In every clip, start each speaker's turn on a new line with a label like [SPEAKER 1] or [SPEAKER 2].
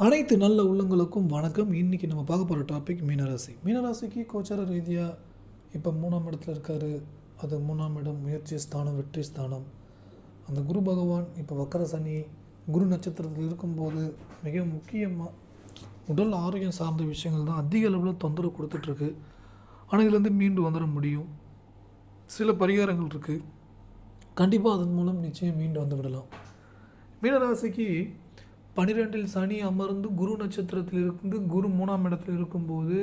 [SPEAKER 1] அனைத்து நல்ல உள்ளங்களுக்கும் வணக்கம். இன்றைக்கி நம்ம பார்க்க போகிற டாபிக் மீனராசி. மீனராசிக்கு கோச்சார ரீதியாக இப்போ 3ஆம் இடத்துல இருக்கார். அது 3ஆம் இடம் முயற்சி ஸ்தானம், வெற்றி ஸ்தானம். அந்த குரு பகவான் இப்போ வக்கர சனி குரு நட்சத்திரத்தில் இருக்கும்போது மிக முக்கியமாக உடல் ஆரோக்கியம் சார்ந்த விஷயங்கள் தான் அதிக அளவில் தொந்தரவு கொடுத்துட்ருக்கு. ஆனால் இதுலேருந்து மீண்டு வந்துட முடியும். சில பரிகாரங்கள் இருக்குது, கண்டிப்பாக அதன் மூலம் நிச்சயம் மீண்டு வந்து விடலாம். மீனராசிக்கு 12இல் சனி அமர்ந்து குரு நட்சத்திரத்தில் இருந்து குரு 3ஆம் இடத்தில் இருக்கும்போது,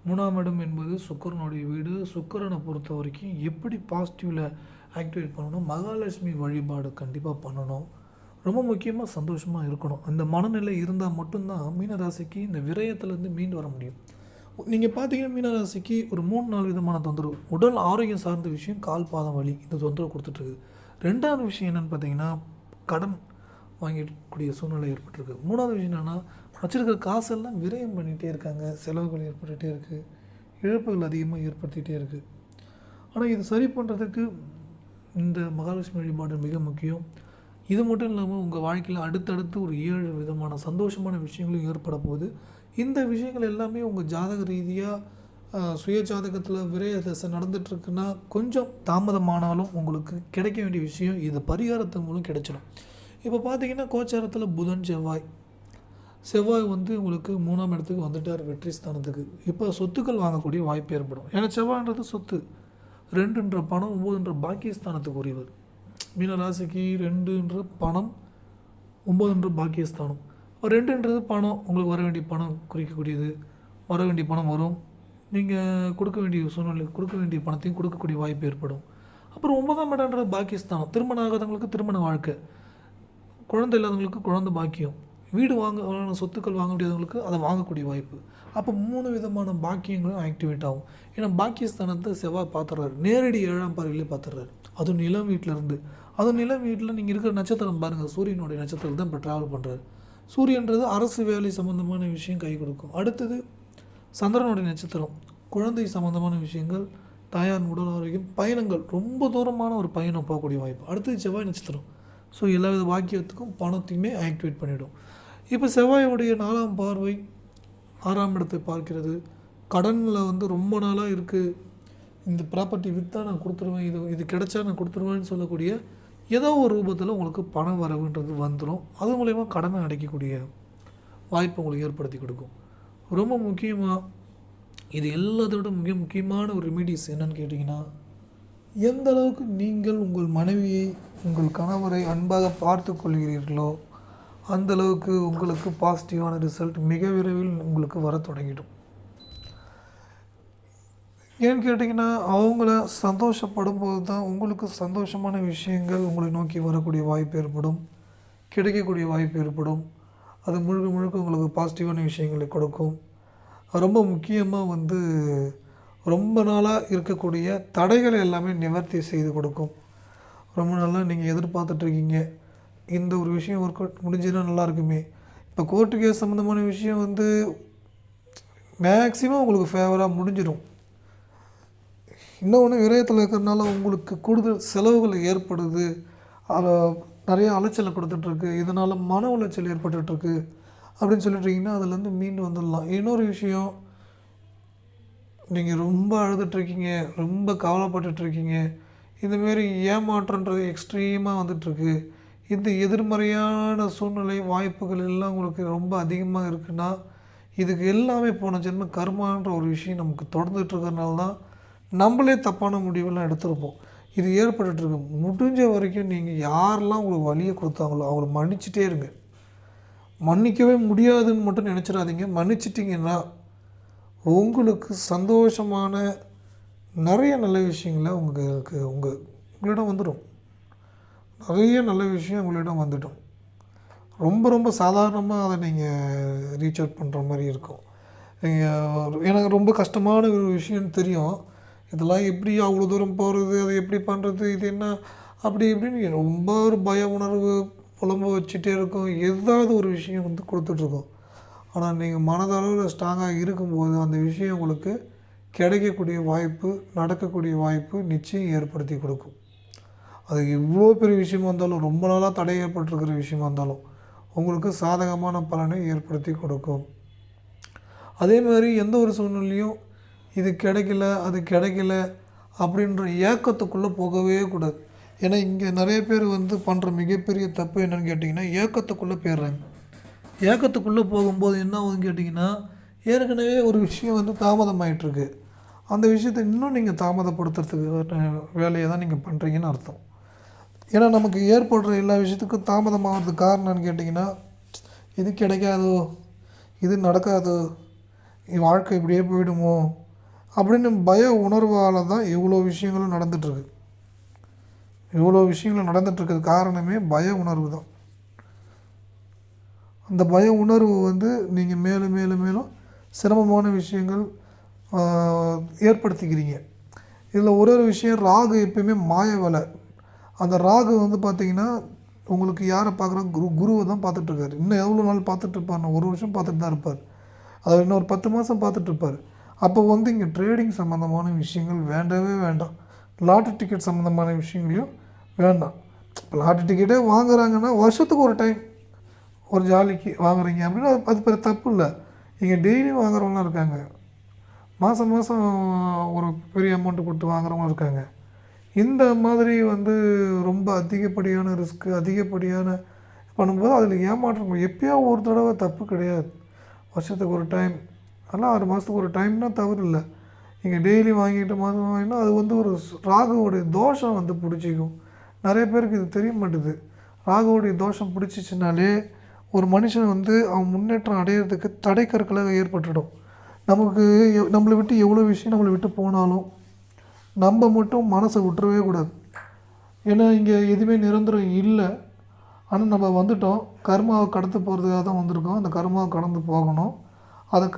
[SPEAKER 1] 3ஆம் இடம் என்பது சுக்கிரனுடைய வீடு. சுக்கிரனை பொறுத்த வரைக்கும் எப்படி பாசிட்டிவில் ஆக்டிவேட் பண்ணணும், மகாலட்சுமி வழிபாடு கண்டிப்பாக பண்ணணும். ரொம்ப முக்கியமாக சந்தோஷமாக இருக்கணும். அந்த மனநிலை இருந்தால் மட்டும்தான் மீனராசிக்கு இந்த விரயத்திலேருந்து மீண்டு வர முடியும். நீங்கள் பார்த்தீங்கன்னா மீனராசிக்கு ஒரு 3-4 விதமான தொந்தரவு. உடல் ஆரோக்கியம் சார்ந்த விஷயம், கால் பாதம் வலி, இந்த தொந்தரவு கொடுத்துட்ருக்குது. 2வது விஷயம் என்னென்னு பார்த்தீங்கன்னா, கடன் வாங்கக்கூடிய சூழ்நிலை ஏற்பட்டிருக்கு. 3வது விஷயம் என்னென்னா, வச்சுருக்கிற காசெல்லாம் விரயம் பண்ணிகிட்டே இருக்காங்க, செலவுகள் ஏற்பட்டுகிட்டே இருக்குது, இழப்புகள் அதிகமாக ஏற்படுத்திகிட்டே இருக்குது. ஆனால் இது சரி பண்ணுறதுக்கு இந்த மகாலட்சுமி வழிபாடு மிக முக்கியம். இது மட்டும் இல்லாமல் உங்கள் வாழ்க்கையில் அடுத்தடுத்து ஒரு 7 விதமான சந்தோஷமான விஷயங்களும் ஏற்பட போகுது. இந்த விஷயங்கள் எல்லாமே உங்கள் ஜாதக ரீதியாக சுய ஜாதகத்தில் விரய தசை நடந்துகிட்ருக்குன்னா கொஞ்சம் தாமதமானாலும் உங்களுக்கு கிடைக்க வேண்டிய விஷயம் இது பரிகாரத்தின் மூலம் கிடைச்சிடும். இப்போ பார்த்தீங்கன்னா கோச்சாரத்தில் புதன் செவ்வாய் உங்களுக்கு 3ஆம் இடத்துக்கு வந்துட்டார், வெற்றி ஸ்தானத்துக்கு. இப்போ சொத்துக்கள் வாங்கக்கூடிய வாய்ப்பு ஏற்படும். ஏன்னா செவ்வாய்ன்றது சொத்து, 2ன்ற பணம், 9ன்ற பாக்கியஸ்தானத்துக்கு உரியவர். மீனராசிக்கு 2ன்ற பணம், 9ன்ற பாக்கியஸ்தானம். 2ன்றது பணம், உங்களுக்கு வர வேண்டிய பணம் குறிக்கக்கூடியது. வர வேண்டிய பணம் வரும், நீங்கள் கொடுக்க வேண்டிய சூழ்நிலை, கொடுக்க வேண்டிய பணத்தையும் கொடுக்கக்கூடிய வாய்ப்பு ஏற்படும். அப்புறம் 9ஆம் இடம்ன்றது பாக்கியஸ்தானம், திருமணம் ஆகாதவங்களுக்கு திருமண வாழ்க்கை, குழந்தை இல்லாதவங்களுக்கு குழந்தை பாக்கியம், வீடு வாங்க சொத்துக்கள் வாங்க முடியாதவங்களுக்கு அதை வாங்கக்கூடிய வாய்ப்பு. அப்போ 3 விதமான பாக்கியங்களும் ஆக்டிவேட் ஆகும். ஏன்னா பாக்கியஸ்தானத்தை செவ்வாய் பார்த்துட்றாரு, நேரடி 7ஆம் பார்வையிலே பார்த்துட்றாரு. அதுவும் நிலம் வீட்டிலேருந்து. அதுவும் நிலம் வீட்டில் நீங்கள் இருக்கிற நட்சத்திரம் பாருங்கள், சூரியனுடைய நட்சத்திரம் தான் இப்போ ட்ராவல் பண்ணுறாரு. சூரியன்றது அரசு வேலை சம்மந்தமான விஷயம் கை கொடுக்கும். அடுத்தது சந்திரனுடைய நட்சத்திரம், குழந்தை சம்மந்தமான விஷயங்கள், தாயார் உடல் ஆரோக்கியம், பயணங்கள், ரொம்ப தூரமான ஒரு பயணம் போகக்கூடிய வாய்ப்பு. அடுத்தது செவ்வாய் நட்சத்திரம். ஸோ எல்லா வித பாக்கியத்துக்கும் பணத்தையுமே ஆக்டிவேட் பண்ணிவிடும். இப்போ செவ்வாயோடைய 4ஆம் பார்வை 6ஆம் இடத்தை பார்க்கிறது. கடனில் ரொம்ப நாளாக இருக்குது, இந்த ப்ராப்பர்ட்டி விற்றா நான் கொடுத்துருவேன், இது கிடைச்சா நான் கொடுத்துருவேன்னு சொல்லக்கூடிய ஏதோ ஒரு ரூபத்தில் உங்களுக்கு பண வரவுன்றது வந்துடும். அது மூலயமா கடனை அடைக்கக்கூடிய வாய்ப்பை உங்களுக்கு ஏற்படுத்தி கொடுக்கும். ரொம்ப முக்கியமாக இது எல்லாத்தோட மிக முக்கியமான ஒரு ரெமிடிஸ் என்னென்னு கேட்டிங்கன்னா, எந்த அளவுக்கு நீங்கள் உங்கள் மனைவியை, உங்கள் கணவரை அன்பாக பார்த்து கொள்கிறீர்களோ அந்தளவுக்கு உங்களுக்கு பாசிட்டிவான ரிசல்ட் மிக விரைவில் உங்களுக்கு வர தொடங்கிடும். ஏன்னு கேட்டிங்கன்னா, அவங்கள சந்தோஷப்படும் போது தான் உங்களுக்கு சந்தோஷமான விஷயங்கள் உங்களை நோக்கி வரக்கூடிய வாய்ப்பு ஏற்படும், கிடைக்கக்கூடிய வாய்ப்பு ஏற்படும். அது முழுக்க முழுக்க உங்களுக்கு பாசிட்டிவான விஷயங்களை கொடுக்கும். ரொம்ப முக்கியமாக ரொம்ப நாளாக இருக்கக்கூடிய தடைகளை எல்லாமே நிவர்த்தி செய்து கொடுக்கும். ரொம்ப நாளாக நீங்கள் எதிர்பார்த்துட்ருக்கீங்க, இந்த ஒரு விஷயம் ஒர்க் அவுட் முடிஞ்சுன்னா நல்லா இருக்குமே. இப்போ கோர்ட்டு கேஸ் சம்மந்தமான விஷயம் மேக்ஸிமம் உங்களுக்கு ஃபேவராக முடிஞ்சிடும். இன்னொன்று விரயத்தில் இருக்கிறதுனால உங்களுக்கு கூடுதல் செலவுகள் ஏற்படுது, அதை நிறைய அலைச்சலை கொடுத்துட்ருக்கு, இதனால் மன உளைச்சல் ஏற்பட்டுருக்கு அப்படின்னு சொல்லிட்டுருக்கீங்கன்னா அதுலேருந்து மீண்டு வந்துடலாம். இன்னொரு விஷயம், நீங்கள் ரொம்ப அழுதுட்ருக்கீங்க, ரொம்ப கவலைப்பட்டுட்ருக்கீங்க, இந்தமாரி ஏமாற்றன்றது எக்ஸ்ட்ரீமாக வந்துட்டுருக்கு, இந்த எதிர்மறையான சூழ்நிலை வாய்ப்புகள் எல்லாம் உங்களுக்கு ரொம்ப அதிகமாக இருக்குன்னா, இதுக்கு எல்லாமே போன ஜென்ம கர்மான்ற ஒரு விஷயம் நமக்கு தொடர்ந்துட்டுருக்கிறதுனால தான் நம்மளே தப்பான முடிவெல்லாம் எடுத்துருப்போம். இது ஏற்பட்டுருக்கு. முடிஞ்ச வரைக்கும் நீங்கள் யாரெல்லாம் உங்களுக்கு வலியை கொடுத்தாங்களோ அவங்கள மன்னிச்சிட்டே இருங்க. மன்னிக்கவே முடியாதுன்னு மட்டும் நினச்சிடாதீங்க. மன்னிச்சிட்டிங்கன்னா உங்களுக்கு சந்தோஷமான நிறைய நல்ல விஷயங்களை உங்களிடம் வந்துடும். நிறைய நல்ல விஷயம் உங்களிடம் வந்துடும். ரொம்ப ரொம்ப சாதாரணமாக அதை நீங்கள் ரீச் அவுட் பண்ணுற மாதிரி இருக்கும். எனக்கு ரொம்ப கஷ்டமான ஒரு விஷயம்னு தெரியும், இதெல்லாம் எப்படி அவ்வளோ தூரம் போகிறது, அதை எப்படி பண்ணுறது, இது என்ன அப்படி இப்படின்னு ரொம்ப ஒரு பய உணர்வு புலம்ப வச்சுட்டே இருக்கும். ஏதாவது ஒரு விஷயம் கொடுத்துட்ருக்கோம். ஆனால் நீங்கள் மனதளவில் ஸ்ட்ராங்காக இருக்கும்போது அந்த விஷயம் உங்களுக்கு கிடைக்கக்கூடிய வாய்ப்பு, நடக்கக்கூடிய வாய்ப்பு நிச்சயம் ஏற்படுத்தி கொடுக்கும். அது எவ்வளோ பெரிய விஷயமா இருந்தாலும், ரொம்ப நாளாக தடை ஏற்பட்டிருக்கிற விஷயமா இருந்தாலும் உங்களுக்கு சாதகமான பலனை ஏற்படுத்தி கொடுக்கும். அதே மாதிரி எந்த ஒரு சூழ்நிலையும் இது கிடைக்கல அது கிடைக்கல அப்படின்ற ஏக்கத்துக்குள்ளே போகவே கூடாது. ஏன்னா இங்கே நிறைய பேர் பண்ணுற மிகப்பெரிய தப்பு என்னென்னு கேட்டிங்கன்னா, ஏக்கத்துக்குள்ளே போயிடுறாங்க. ஏக்கத்துக்குள்ளே போகும்போது என்ன ஆகுதுன்னு கேட்டிங்கன்னா, ஏற்கனவே ஒரு விஷயம் தாமதமாயிட்ருக்கு. அந்த விஷயத்தை இன்னும் நீங்கள் தாமதப்படுத்துறதுக்கு வேலையை தான் நீங்கள் பண்ணுறீங்கன்னு அர்த்தம். ஏன்னா நமக்கு ஏற்படுற எல்லா விஷயத்துக்கும் தாமதமாகிறதுக்கு காரணம் என்னன்னு கேட்டிங்கன்னா, இது கிடைக்காதோ, இது நடக்காதோ, வாழ்க்கை இப்படியே போயிடுமோ அப்படின்னு பய உணர்வால் தான் இவ்வளோ விஷயங்களும் நடந்துகிட்ருக்கு. இவ்வளோ விஷயங்கள் நடந்துகிட்ருக்கிறது காரணமே பய உணர்வு தான். அந்த பய உணர்வு நீங்கள் மேலும் மேலும் மேலும் சிரமமான விஷயங்கள் ஏற்படுத்திக்கிறீங்க. இதில் ஒரு விஷயம், ராகு எப்பயுமே மாய வலை. அந்த ராகு பார்த்திங்கன்னா உங்களுக்கு யாரை பார்க்குறாங்க, குருவை தான் பார்த்துட்ருக்காரு. இன்னும் எவ்வளோ நாள் பார்த்துட்ருப்பார், ஒரு வருஷம் பார்த்துட்டு தான் இருப்பார். அதை இன்னும் ஒரு 10 மாதம் பார்த்துட்ருப்பார். அப்போ இங்கே ட்ரேடிங் சம்மந்தமான விஷயங்கள் வேண்டவே வேண்டாம். லாட்ரி டிக்கெட் சம்மந்தமான விஷயங்களையும் வேண்டாம். இப்போ லாட்ரி டிக்கெட்டே வாங்குறாங்கன்னா வருஷத்துக்கு ஒரு டைம் ஒரு ஜாலிக்கு வாங்குறீங்க அப்படின்னா அது பெரிய தப்பு இல்லை. இங்கே டெய்லியும் வாங்குறவங்களாம் இருக்காங்க. மாதம் மாதம் ஒரு பெரிய அமௌண்ட்டு கொடுத்து வாங்குறவங்க இருக்காங்க. இந்த மாதிரி ரொம்ப அதிகப்படியான ரிஸ்க்கு அதிகப்படியான பண்ணும்போது அதில் ஏமாற்றம் எப்போயோ ஒரு தடவை தப்பு கிடையாது. வருஷத்துக்கு ஒரு டைம், அதெல்லாம் 6 மாதத்துக்கு ஒரு டைம்னால் தவறு இல்லை. நீங்கள் டெய்லி வாங்கிட்டு மாதம் வாங்கினா அது ஒரு ராகுவோடைய தோஷம் பிடிச்சிக்கும். நிறைய பேருக்கு இது தெரிய மாட்டுது. ராகுவோடைய தோஷம் பிடிச்சிச்சினாலே ஒரு மனுஷன் அவன் முன்னேற்றம் அடையிறதுக்கு தடைக்கற்களாக ஏற்பட்டுடும். நமக்கு நம்மளை விட்டு எவ்வளோ விஷயம் நம்மளை விட்டு போனாலும் நம்ம மட்டும் மனசை விட்டுறவே கூடாது. ஏன்னா இங்கே எதுவுமே நிரந்தரம் இல்லை. ஆனால் நம்ம வந்துட்டோம், கர்மாவை கடந்து போகிறதுக்காக தான் வந்திருக்கோம். அந்த கர்மாவை கடந்து போகணும்,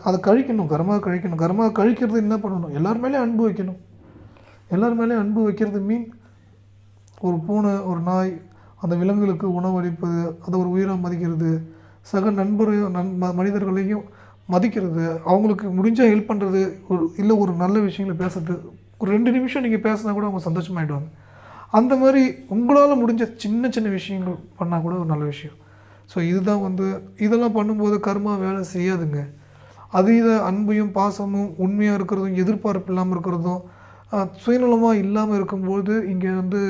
[SPEAKER 1] அதை கழிக்கணும். கர்மாவை கழிக்கணும். கர்மாவை கழிக்கிறது என்ன பண்ணணும், எல்லார் மேலேயும் அன்பு வைக்கணும். எல்லார் மேலேயும் அன்பு வைக்கிறது மீன் ஒரு பூனை ஒரு நாய் அந்த விலங்குகளுக்கு உணவளிப்பது, அதை ஒரு உயிராக மதிக்கிறது, சக மனிதர்களையும் மதிக்கிறது, அவங்களுக்கு முடிஞ்சால் ஹெல்ப் பண்ணுறது, இல்லை ஒரு நல்ல விஷயங்களை பேசுறது. ஒரு 2 நிமிஷம் நீங்கள் பேசினா கூட அவங்க சந்தோஷமாயிடுவாங்க. அந்த மாதிரி உங்களால் முடிஞ்ச சின்ன சின்ன விஷயங்கள் பண்ணால் கூட ஒரு நல்ல விஷயம். ஸோ இதுதான் இதெல்லாம் பண்ணும்போது கர்மா வேலை செய்யாதுங்க. அதீத அன்பையும் பாசமும் உண்மையாக இருக்கிறதும் எதிர்பார்ப்பு இல்லாமல் இருக்கிறதும் சுயநலமாக இல்லாமல் இருக்கும்போது இங்கே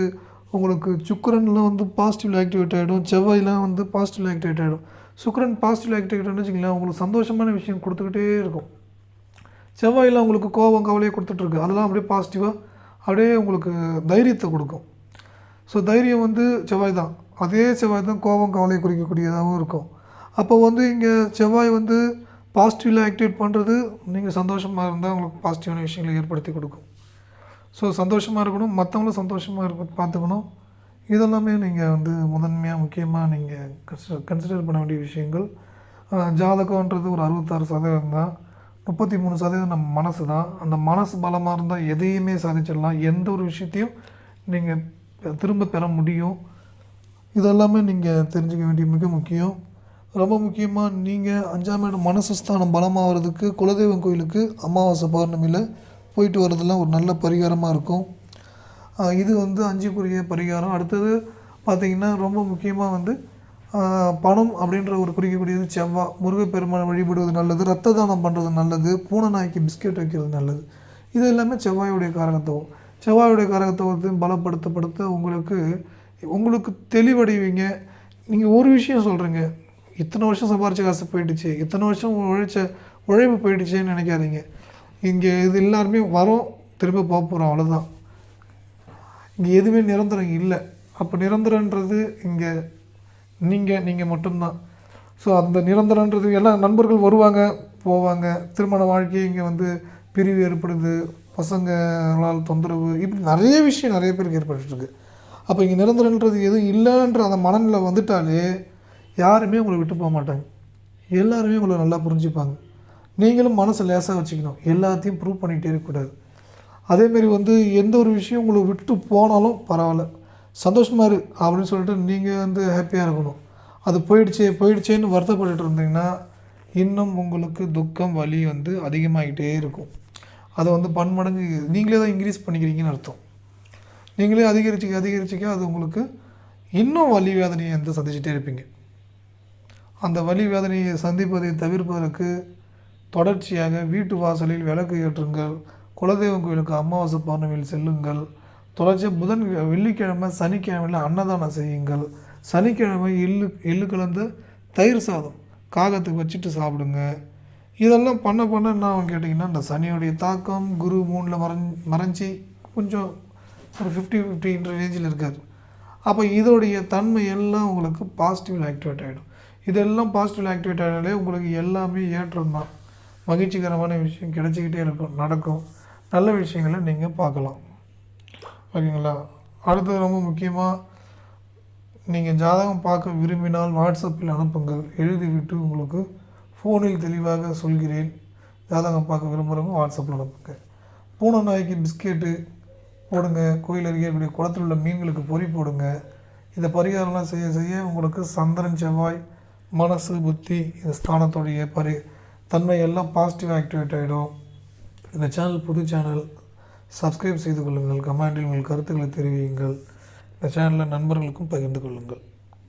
[SPEAKER 1] உங்களுக்கு சுக்கிரன்லாம் பாசிட்டிவ் ஆக்டிவேட் ஆகிடும். செவ்வாயெலாம் பாசிட்டிவ் ஆக்டிவேட் ஆகிடும். சுக்கிரன் பாசிட்டிவ் ஆக்டிவேட்னு வச்சுங்களேன், உங்களுக்கு சந்தோஷமான விஷயம் கொடுத்துக்கிட்டே இருக்கும். செவ்வாயில் உங்களுக்கு கோபம் கவலையை கொடுத்துட்ருக்கு, அதெல்லாம் அப்படியே பாசிட்டிவாக அப்படியே உங்களுக்கு தைரியத்தை கொடுக்கும். ஸோ தைரியம் செவ்வாய் தான். அதே செவ்வாய் தான் கோபம் கவலையை குறிக்கக்கூடியதாகவும் இருக்கும். அப்போ இங்கே செவ்வாய் பாசிட்டிவில் ஆக்டிவேட் பண்ணுறது, நீங்கள் சந்தோஷமாக இருந்தால் உங்களுக்கு பாசிட்டிவான விஷயங்களை ஏற்படுத்தி கொடுக்கும். ஸோ சந்தோஷமாக இருக்கணும், மற்றவங்களும் சந்தோஷமாக பார்த்துக்கணும். இதெல்லாமே நீங்கள் முதன்மையாக முக்கியமாக நீங்கள் கன்சிடர் பண்ண வேண்டிய விஷயங்கள். ஜாதகன்றது ஒரு 66% தான். 33% நம்ம மனசு தான். அந்த மனசு பலமாக இருந்தால் எதையுமே சாதிச்சிடலாம். எந்த ஒரு விஷயத்தையும் நீங்கள் திரும்ப பெற முடியும். இதெல்லாமே நீங்கள் தெரிஞ்சுக்க வேண்டிய மிக முக்கியம். ரொம்ப முக்கியமாக நீங்கள் 5ஆம் இடம் மனசு ஸ்தானம் பலமாகிறதுக்கு குலதெய்வம் கோயிலுக்கு அமாவாசை பௌர்ணமியில் போயிட்டு வரதெல்லாம் ஒரு நல்ல பரிகாரமாக இருக்கும். இது 5க்குரிய பரிகாரம். அடுத்தது பார்த்திங்கன்னா ரொம்ப முக்கியமாக பணம் அப்படின்ற ஒரு குறிக்கக்கூடியது செவ்வாய். முருகப்பெருமானை வழிபடுவது நல்லது, ரத்த தானம் பண்ணுறது நல்லது, பூனை நாய்க்கு பிஸ்கெட் வைக்கிறது நல்லது. இது எல்லாமே செவ்வாயுடைய காரகத்துவம். செவ்வாயுடைய காரகத்துவத்தையும் பலப்படுத்த உங்களுக்கு தெளிவடைவீங்க. நீங்கள் ஒரு விஷயம் சொல்கிறீங்க, இத்தனை வருஷம் சம்பாரிச்ச காசு போயிடுச்சு, இத்தனை வருஷம் உழைப்பு போயிடுச்சுன்னு நினைக்காதீங்க. இங்கே இது எல்லாருமே வரோம், திரும்ப போக போகிறோம், அவ்வளோதான். இங்கே எதுவுமே நிரந்தரம் இல்லை. அப்போ நிரந்தரன்றது இங்கே நீங்கள் மட்டும்தான். ஸோ அந்த நிரந்தரன்றது எல்லாம் நண்பர்கள் வருவாங்க போவாங்க, திருமண வாழ்க்கையை இங்கே பிரிவு ஏற்படுது, பசங்களால் தொந்தரவு, இப்படி நிறைய விஷயம் நிறைய பேருக்கு ஏற்பட்டுருக்கு. அப்போ இங்கே நிரந்தரன்றது எதுவும் இல்லைன்ற அந்த மனநிலை வந்துட்டாலே யாருமே உங்களை விட்டு போக மாட்டாங்க. எல்லாருமே உங்களை நல்லா புரிஞ்சுப்பாங்க. நீங்களும் மனசை லேசாக வச்சுக்கணும். எல்லாத்தையும் ப்ரூவ் பண்ணிகிட்டே இருக்கக்கூடாது. அதேமாரி எந்த ஒரு விஷயம் உங்களை விட்டு போனாலும் பரவாயில்ல, சந்தோஷமாக இரு அப்படின்னு சொல்லிட்டு நீங்கள் ஹாப்பியாக இருக்கணும். அது போயிடுச்சேன்னு வருத்தப்பட்டுட்டு இருந்தீங்கன்னா இன்னும் உங்களுக்கு துக்கம் வலி அதிகமாகிட்டே இருக்கும். அதை பன்மடங்கு நீங்களே தான் இன்க்ரீஸ் பண்ணிக்கிறீங்கன்னு அர்த்தம். நீங்களே அதிகரிச்சிக்க அது உங்களுக்கு இன்னும் வலி வேதனையை சந்திச்சுட்டே இருப்பீங்க. அந்த வலி வேதனையை சந்திப்பதை தவிர்ப்பதற்கு தொடர்ச்சியாக வீட்டு வாசலில் விளக்கு ஏற்றுங்கள். குலதெய்வம் கோயிலுக்கு அமாவாசை பௌர்ணமியில் செல்லுங்கள். தொடர்ச்சியாக வெள்ளிக்கிழமை சனிக்கிழமையில் அன்னதானம் செய்யுங்கள். சனிக்கிழமை எள்ளு கலந்த தயிர் சாதம் காகத்துக்கு வச்சுட்டு சாப்பிடுங்க. இதெல்லாம் பண்ண என்ன ஆகும் கேட்டிங்கன்னா, இந்த சனியோடைய தாக்கம் குரு 3ல் மறைஞ்சி கொஞ்சம் ஒரு 50-50 ரேஞ்சில் இருக்கார். அப்போ இதோடைய தன்மை எல்லாம் உங்களுக்கு பாசிட்டிவ் ஆக்டிவேட் ஆகிடும். இதெல்லாம் பாசிட்டிவ் ஆக்டிவேட் ஆகினாலே உங்களுக்கு எல்லாமே ஏற்றம் தான். மகிழ்ச்சிகரமான விஷயம் கிடைச்சிக்கிட்டே இருக்கும், நடக்கும். நல்ல விஷயங்களை நீங்கள் பார்க்கலாம். ஓகேங்களா? அடுத்தது ரொம்ப முக்கியமாக, நீங்கள் ஜாதகம் பார்க்க விரும்பினால் வாட்ஸ்அப்பில் அனுப்புங்கள். எழுதிவிட்டு உங்களுக்கு ஃபோனில் தெளிவாக சொல்கிறேன். ஜாதகம் பார்க்க விரும்புகிறவங்க வாட்ஸ்அப்பில் அனுப்புங்க. பூனை நாய்க்கு பிஸ்கெட்டு போடுங்க. கோயில் அருகே இருக்கக்கூடிய குளத்தில் உள்ள மீன்களுக்கு பொறி போடுங்க. இந்த பரிகாரம்லாம் செய்ய உங்களுக்கு சந்திரன் செவ்வாய் மனசு புத்தி இந்த ஸ்தானத்துடைய தன்மை எல்லாம் பாசிட்டிவ் ஆக்டிவேட் ஆகிடும். இந்த சேனல் புது சேனல், சப்ஸ்கிரைப் செய்து கொள்ளுங்கள். கமெண்டில் உங்கள் கருத்துக்களை தெரிவியுங்கள். இந்த சேனலை நண்பர்களுக்கும் பகிர்ந்து கொள்ளுங்கள்.